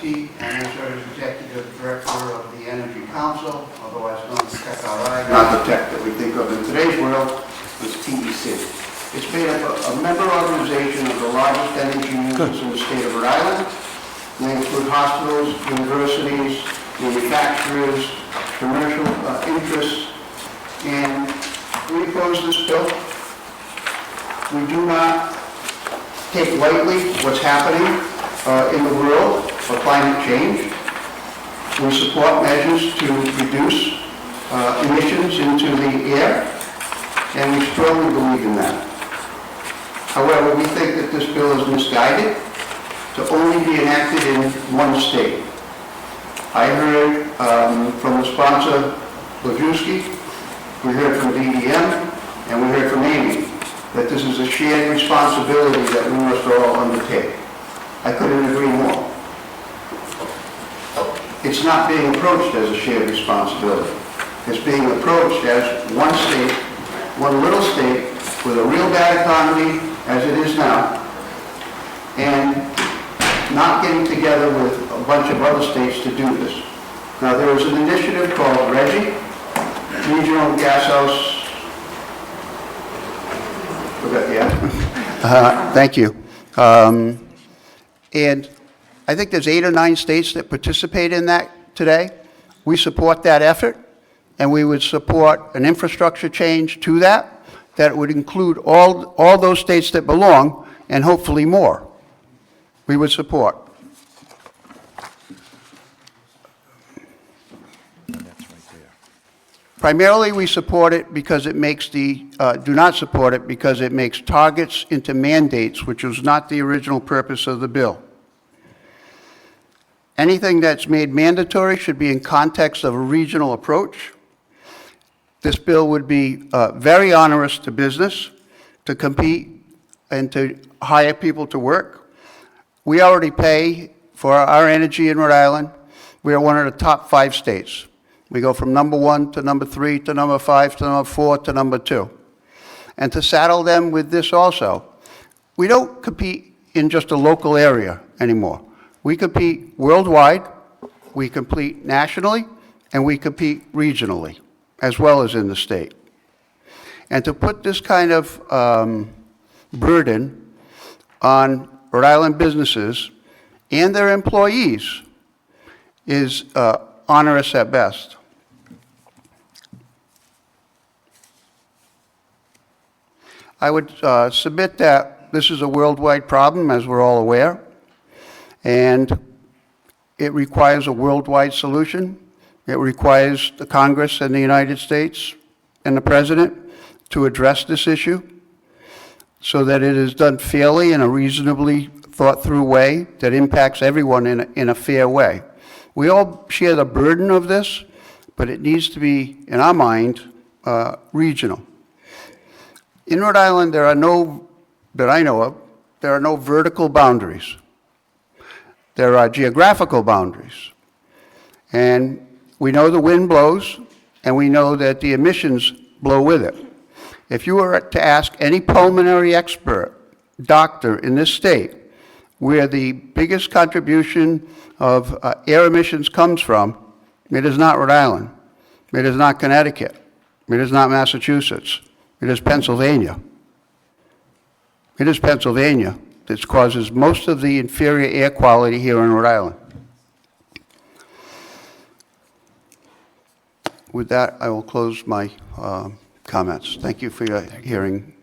entity and I serve as Executive Director of the Energy Council, otherwise known as TechRI, not the tech that we think of in today's world, is TEC. It's made up of a member organization of the largest energy users in the state of Rhode Island. They include hospitals, universities, manufacturers, commercial interests, and we oppose this bill. We do not take lightly what's happening in the world for climate change. We support measures to reduce emissions into the air, and we strongly believe in that. However, we think that this bill is misguided to only be enacted in one state. I heard from the sponsor, Lajewski, we heard from DEM, and we heard from Amy, that this is a shared responsibility that we must all undertake. I couldn't agree more. It's not being approached as a shared responsibility. It's being approached as one state, one little state, with a real bad economy, as it is now, and not getting together with a bunch of other states to do this. Now, there is an initiative called RGGI, Regional Gas House. Thank you. And I think there's 8 or 9 states that participate in that today. We support that effort, and we would support an infrastructure change to that would include all those states that belong, and hopefully more. We would support. Primarily, we support it because it makes do not support it because it makes targets into mandates, which was not the original purpose of the bill. Anything that's made mandatory should be in context of a regional approach. This bill would be very onerous to business, to compete, and to hire people to work. We already pay for our energy in Rhode Island. We are one of the top 5 states. We go from number 1 to number 3 to number 5 to number 4 to number 2. And to saddle them with this also, we don't compete in just a local area anymore. We compete worldwide, we compete nationally, and we compete regionally, as well as in the state. And to put this kind of burden on Rhode Island businesses and their employees is onerous at best. I would submit that this is a worldwide problem, as we're all aware, and it requires a worldwide solution. It requires the Congress and the United States and the President to address this issue so that it is done fairly in a reasonably thought-through way that impacts everyone in a fair way. We all share the burden of this, but it needs to be, in our mind, regional. In Rhode Island, there are no, that I know of, there are no vertical boundaries. There are geographical boundaries. And we know the wind blows, and we know that the emissions blow with it. If you were to ask any pulmonary expert, doctor in this state, where the biggest contribution of air emissions comes from, it is not Rhode Island. It is not Connecticut. It is not Massachusetts. It is Pennsylvania. It is Pennsylvania that causes most of the inferior air quality here in Rhode Island. With that, I will close my comments. Thank you for your hearing.